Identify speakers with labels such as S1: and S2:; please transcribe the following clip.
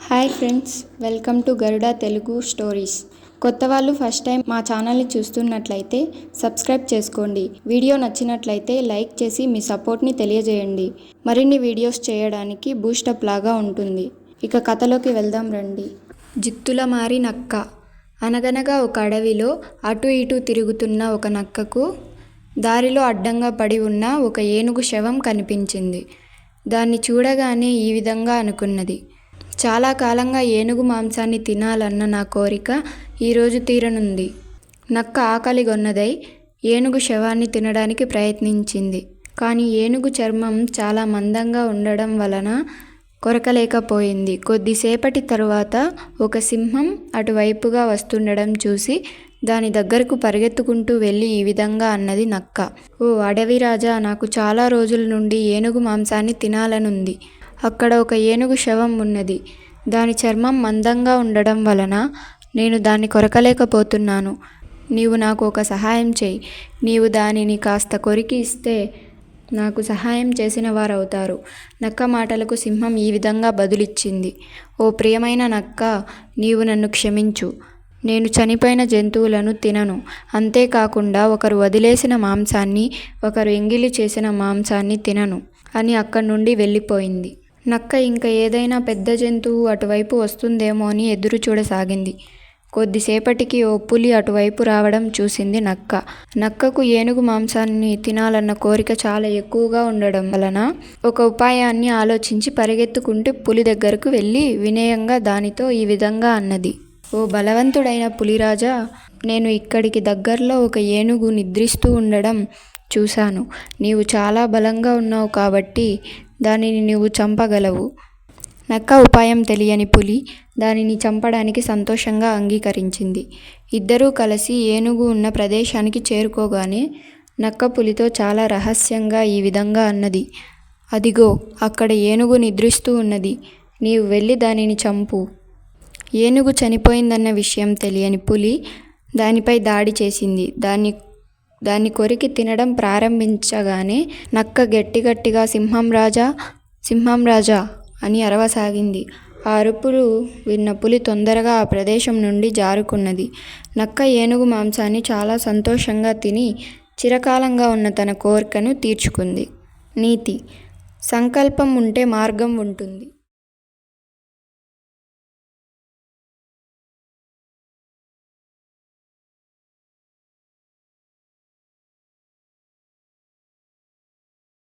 S1: Hi friends, welcome to Garuda Telugu stories. కొత్త వాళ్ళు first time మా ఛానల్ని చూస్తున్నట్లయితే సబ్స్క్రైబ్ చేసుకోండి. వీడియో నచ్చినట్లయితే లైక్ చేసి మీ సపోర్ట్ని తెలియజేయండి. మరిన్ని వీడియోస్ చేయడానికి బూస్టప్ లాగా ఉంటుంది. ఇక కథలోకి వెళ్దాం రండి. జిత్తులమారి నక్క. అనగనగా ఒక అడవిలో అటు ఇటు తిరుగుతున్న ఒక నక్కకు దారిలో అడ్డంగా పడి ఉన్న ఒక ఏనుగు శవం కనిపించింది. దాన్ని చూడగానే ఈ విధంగా అనుకున్నది: చాలా కాలంగా ఏనుగు మాంసాన్ని తినాలన్న నా కోరిక ఈరోజు తీరనుంది. నక్క ఆకలిగొన్నదై ఏనుగు శవాన్ని తినడానికి ప్రయత్నించింది. కానీ ఏనుగు చర్మం చాలా మందంగా ఉండడం వలన కొరకలేకపోయింది. కొద్దిసేపటి తరువాత ఒక సింహం అటువైపుగా వస్తుండడం చూసి దాని దగ్గరకు పరిగెత్తుకుంటూ వెళ్ళి ఈ విధంగా అన్నది నక్క: ఓ అడవి రాజా, నాకు చాలా రోజుల నుండి ఏనుగు మాంసాన్ని తినాలనుంది. అక్కడ ఒక ఏనుగు శవం ఉన్నది. దాని చర్మం మందంగా ఉండడం వలన నేను దాన్ని కొరకలేకపోతున్నాను. నీవు నాకు ఒక సహాయం చేయి. నీవు దానిని కాస్త కొరికి ఇస్తే నాకు సహాయం చేసిన వారవుతారు. నక్క మాటలకు సింహం ఈ విధంగా బదులిచ్చింది: ఓ ప్రియమైన నక్క, నీవు నన్ను క్షమించు. నేను చనిపోయిన జంతువులను తినను. అంతేకాకుండా ఒకరు వదిలేసిన మాంసాన్ని, ఒకరు ఎంగిలి చేసిన మాంసాన్ని తినను అని అక్కడి నుండి వెళ్ళిపోయింది. నక్క ఇంకా ఏదైనా పెద్ద జంతువు అటువైపు వస్తుందేమో అని ఎదురు చూడసాగింది. కొద్దిసేపటికి ఓ పులి అటువైపు రావడం చూసింది నక్క. నక్కకు ఏనుగు మాంసాన్ని తినాలన్న కోరిక చాలా ఎక్కువగా ఉండడం వలన ఒక ఉపాయాన్ని ఆలోచించి పరిగెత్తుకుంటూ పులి దగ్గరకు వెళ్ళి వినయంగా దానితో ఈ విధంగా అన్నది: ఓ బలవంతుడైన పులిరాజా, నేను ఇక్కడికి దగ్గరలో ఒక ఏనుగు నిద్రిస్తూ ఉండడం చూశాను. నీవు చాలా బలంగా ఉన్నావు కాబట్టి దానిని నీవు చంపగలవు. నక్క ఉపాయం తెలియని పులి దానిని చంపడానికి సంతోషంగా అంగీకరించింది. ఇద్దరూ కలిసి ఏనుగు ఉన్న ప్రదేశానికి చేరుకోగానే నక్క పులితో చాలా రహస్యంగా ఈ విధంగా అన్నది: అదిగో అక్కడ ఏనుగు నిద్రిస్తూ ఉన్నది. నీవు వెళ్ళి దానిని చంపు. ఏనుగు చనిపోయిందన్న విషయం తెలియని పులి దానిపై దాడి చేసింది. దాన్ని కొరికి తినడం ప్రారంభించగానే నక్క గట్టిగా సింహం రాజా, సింహం రాజా అని అరవసాగింది. ఆ అరుపులు విన్న పులి తొందరగా ఆ ప్రదేశం నుండి జారుకున్నది. నక్క ఏనుగు మాంసాన్ని చాలా సంతోషంగా తిని చిరకాలంగా ఉన్న తన కోరికను తీర్చుకుంది. నీతి: సంకల్పం ఉంటే మార్గం ఉంటుంది.